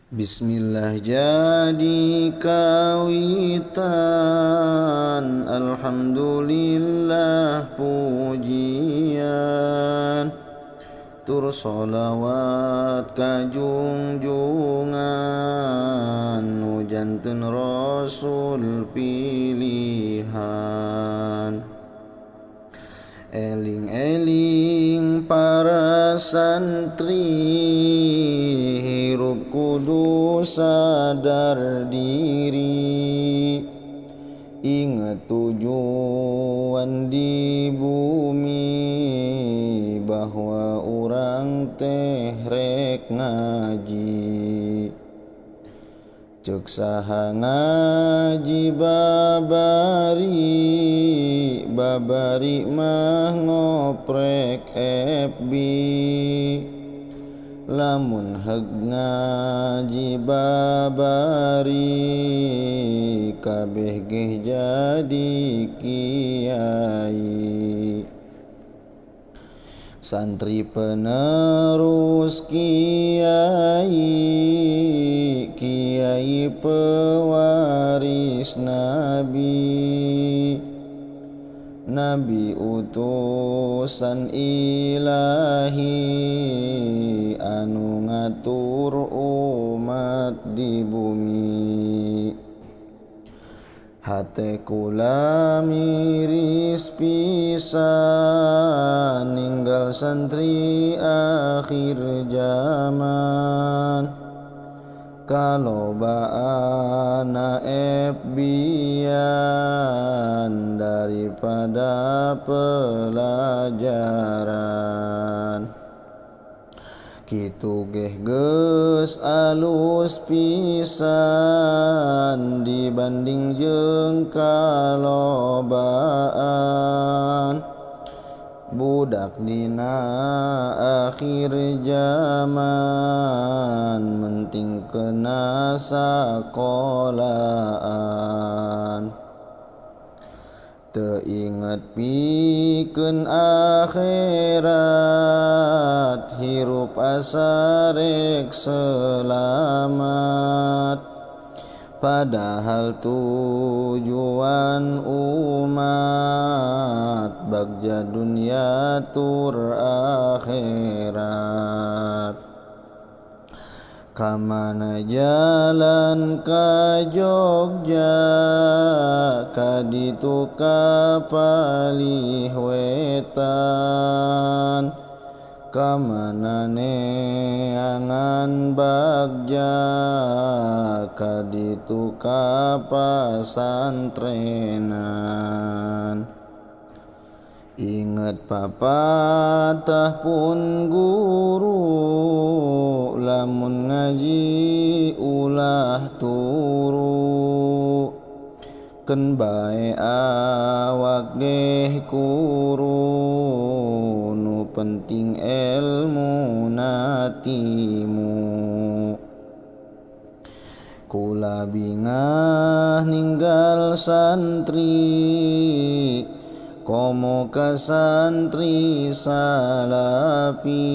Bismillah jadi kawitan, alhamdulillah pujian, tur solawat kajunjungan, nujanten rasul pilihan. Eling-eling para santri, hirup kudu sadar diri, ingat tujuan di bumi, bahwa urang teh rek ngaji. Cek saha ngaji babari mah ngoprek FB, lamun heg ngaji babari, kabeh geh jadi kiai. Santri penerus kiai pewaris nabi utusan ilahi, anu ngatur umat di bumi. Hate kula miris pisan, ninggal santri akhir zaman, kalobaan FB-an daripada pelajaran. Kitu geh geus alus pisan dibanding jeung kalobaan budak dina akhir zaman, menting kena sakolaan. Teu inget pikeun akhirat, hirup asa rek selamat, padahal tujuan umat bagja dunia tur akhirat. Kamana jalan ka Jogja, kaditu ka palih wetan, kamana neangan bagja, kaditu ka pasantrenan. Ingat papatah pun guru, lamun ngaji ulah turu, keun bae awak geh kuru, nu penting elmu natimu. Kula bingah ninggal santri, komo ka santri salapi,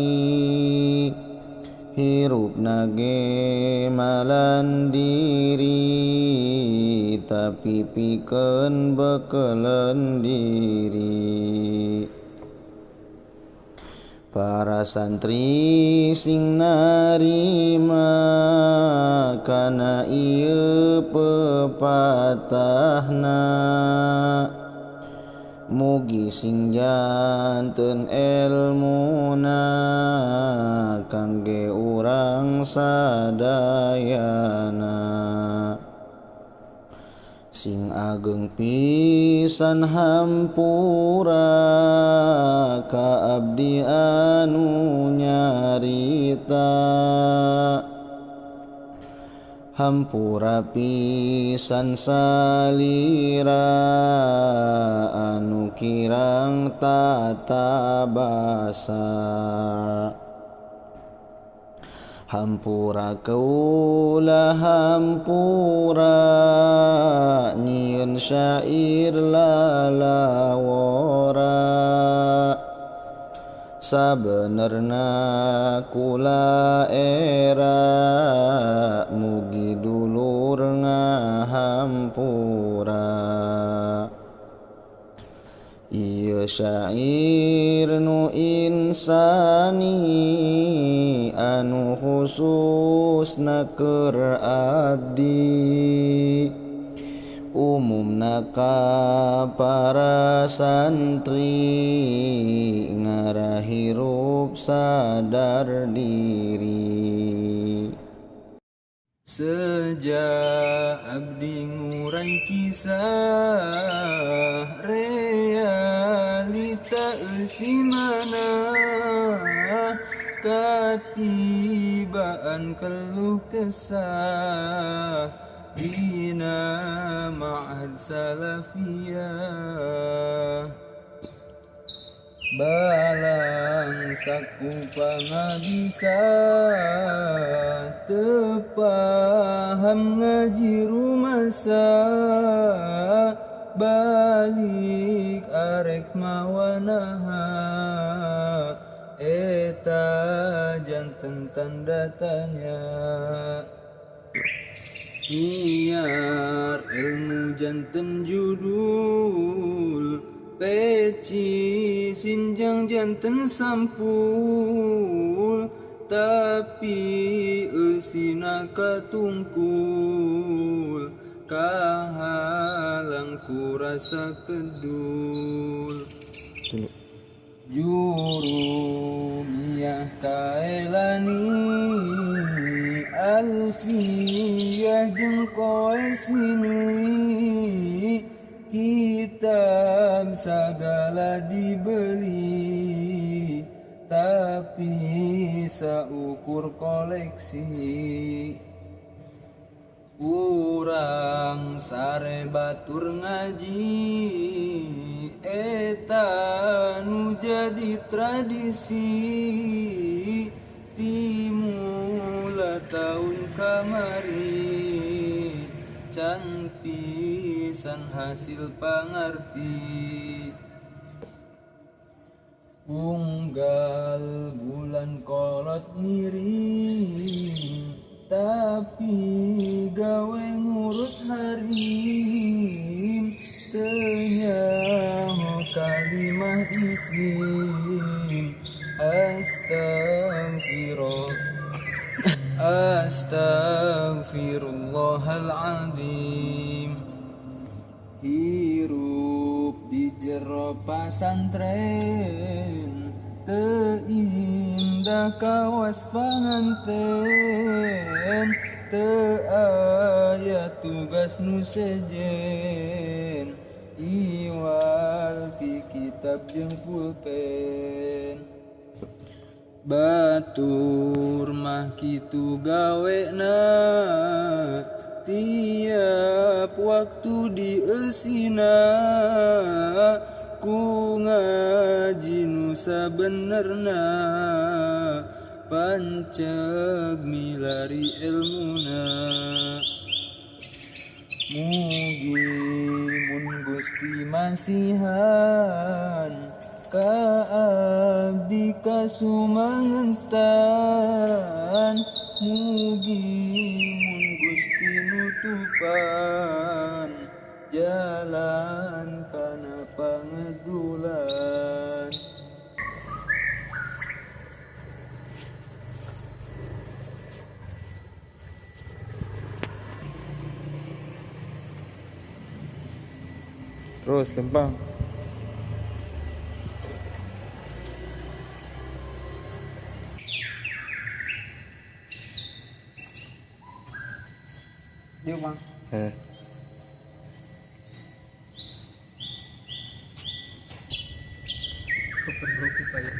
hirup nage malandiri, tapi pikeun bekeleun diri. Para santri sing narima kana ieu pepatahna, mugi sing janten elmuna, kangge urang sadayana. Sing ageng pisan hampura, ka abdi anu nyarita, hampura pisan salira, anu kirang tata basa. Hampura kaula hampura, nyieun syair lalawora, sabenerna kula era syair nu insani anu khususna keur abdi umumna ka para santri ngarahirup sadar diri. Sejak abdi ngurai kisah realita eusimana katibaan keluh kesah dina ma'had salafiyah balang saku pangabisa tepaham ngaji rumasa balik arek mawanaha eta janten tanda tanya nyiar ilmu janten judul peci sinjang janten sampul tapi eusina katungkul kahalang ku rasa kedul jurumiyah kaelani alfiyah jeung koesini kitab sagala dibeli tapi saukur koleksi urang sare batur ngaji eta nu jadi tradisi timula tahun kamari can pisan hasil pangarti unggal bulan kolot miring tapi gawe ngurus harim tenyaho kalimah isim Astaghfirullahaladzim. Hirup di jero pasantren teu indah kawas panganten teu aya tugas nu sejen iwal ti kitab jeung pulpen batur mah kitu gawena tiap waktu dieusina ku ngaji nu sabenerna panceg milari ilmuna mugi mun Gusti masihan ka abdi kasumangentan mugi mun Gusti nutupan jalan kana pangedulan. Terus gampang. Dia bang. Super broke kayak